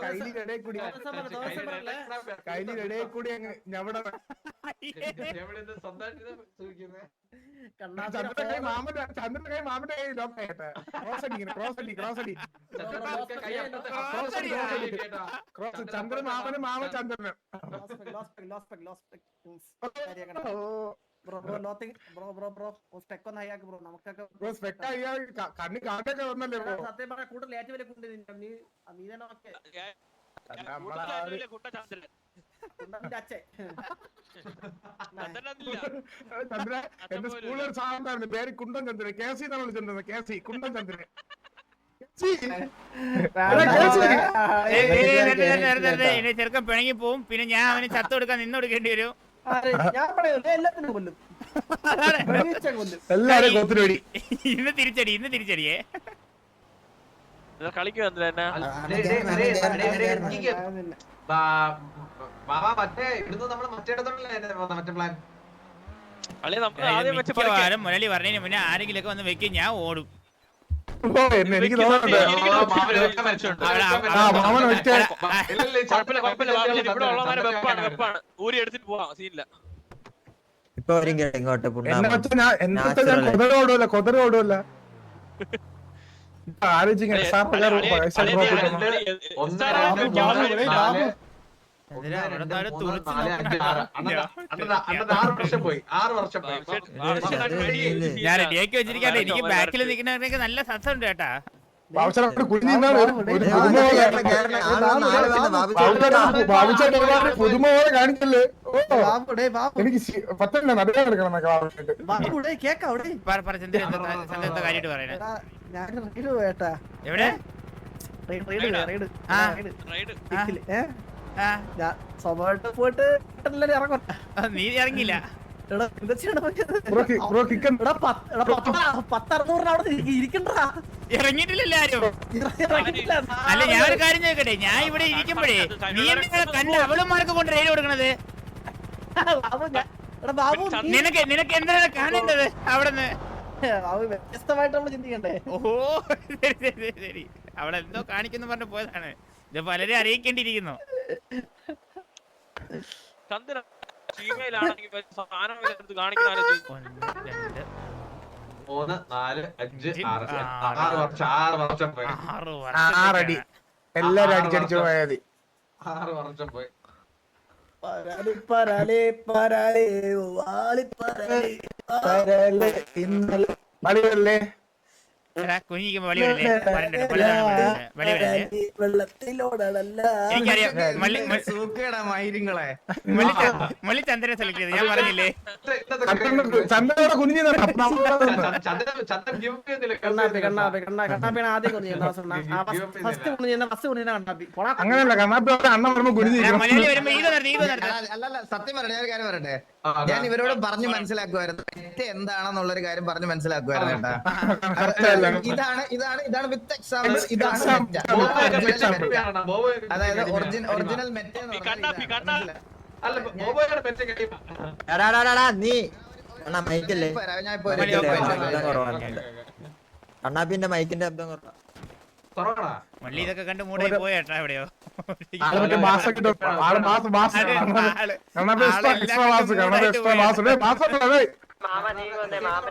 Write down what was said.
കൈലിടയിൽ കൂടി കൈലിടയിൽ കൂടി അങ്ങ് ഞവിടെ ചന്ദ്രന്റെ കൈ മാമന്റെ കൈ ലോക്കായിട്ട് ക്രോസ് ചന്ദ്രൻ മാമന് മാമ ചന്ദ്രന് കണ്ണി കാട്ടൊക്കെ വന്നല്ലേ സത്യം പറഞ്ഞ കൂടുതൽ ഏറ്റവും വലിയ കുണ്ടി നീ നീതനൊക്കെ ചന്ദ്ര എന്റെ സ്കൂളിൽ ഒരു സാധനം പേര് കുണ്ടൻ ചന്ദ്രൻ കേസി എന്നാണ് വിളിച്ചിട്ടുണ്ടത് കേസി കുണ്ടൻ ചന്ദ്രൻ ചെറുക്കൻ പിണങ്ങി പോവും പിന്നെ ഞാൻ അവന് ചത്ത കൊടുക്കാൻ നിന്ന് കൊടുക്കേണ്ടി വരും ഇന്ന് തിരിച്ചടിയേ കളിക്കും മുരളി പറഞ്ഞതിന് മുന്നേ ആരെങ്കിലൊക്കെ വന്ന് വെക്കും ഞാൻ ഓടും എനിക്ക് കൊതറോടൂല ആലോചിക്കാൻ ഞാൻ റെഡിയാക്കി വെച്ചിരിക്കാട്ടെ എനിക്ക് ബാക്കിൽ നിൽക്കുന്നവരൊക്കെ നല്ല സത്സമുണ്ട് കേട്ടാ പുതുമ പോലെ കാണിക്കല്ലേ എനിക്ക് പറ്റില്ല നടുക്കാൻ എടുക്കണം കാര്യമായിട്ട് പറയണേ എവിടെ സ്വഭാവമായിട്ട് പോയിട്ട് നീ ഇറങ്ങിയില്ല ഇറങ്ങിയിട്ടില്ലല്ലോ ആരും അല്ല ഞാൻ ഒരു കാര്യം ചോദിക്കട്ടെ ഞാൻ ഇവിടെ ഇരിക്കുമ്പോഴേ നീ എന്നെ കണ്ട അവളുമാർക്ക് കൊണ്ട് റെയിൽ കൊടുക്കണത് നിനക്ക് എന്താണ് കാണേണ്ടത് അവിടെന്ന് വ്യത്യസ്തമായിട്ട് നമ്മൾ ചിന്തിക്കണ്ടേ ഓഹോ ശരി ശരി അവിടെ എന്തോ കാണിക്കുന്നു പറഞ്ഞു പോയതാണ് ഇത് പലരെ അറിയിക്കേണ്ടിയിരിക്കുന്നു ആറടി എല്ലാരും അടിച്ചടിച്ചു പോയാതി 6 വർഷം പോയി കളിയല്ലേ കുഞ്ഞിക്കുമ്പോ മള്ളി ചന്ദ്രനെ സെലക്ട് ചെയ്ത് ഞാൻ പറഞ്ഞില്ലേ ചന്ദ്രനോടെ കുഞ്ഞു അങ്ങനെയല്ല കണ്ണാപ്പി അണ്ണ പറയുമ്പോ കുഞ്ഞു സത്യം പറഞ്ഞ ഒരു കാര്യം പറയട്ടെ ഞാൻ ഇവരോട് പറഞ്ഞു മനസ്സിലാക്കുമായിരുന്നു തെറ്റ് എന്താണെന്നുള്ളൊരു കാര്യം പറഞ്ഞു മനസ്സിലാക്കുമായിരുന്നു കേട്ടാ ഇതാണ് വിത്ത് എക്സാമ്പിൾ ഇതാണ് അതായത് ഒറിജിനൽ മെറ്റ് നീ മൈക്കല്ലേ കണ്ണാപ്പിന്റെ മൈക്കിന്റെ ശബ്ദം കുറവാ മള്ളി ഇതൊക്കെ കണ്ട് മൂടായി പോയേട്ടാ എവിടെയോ മാസം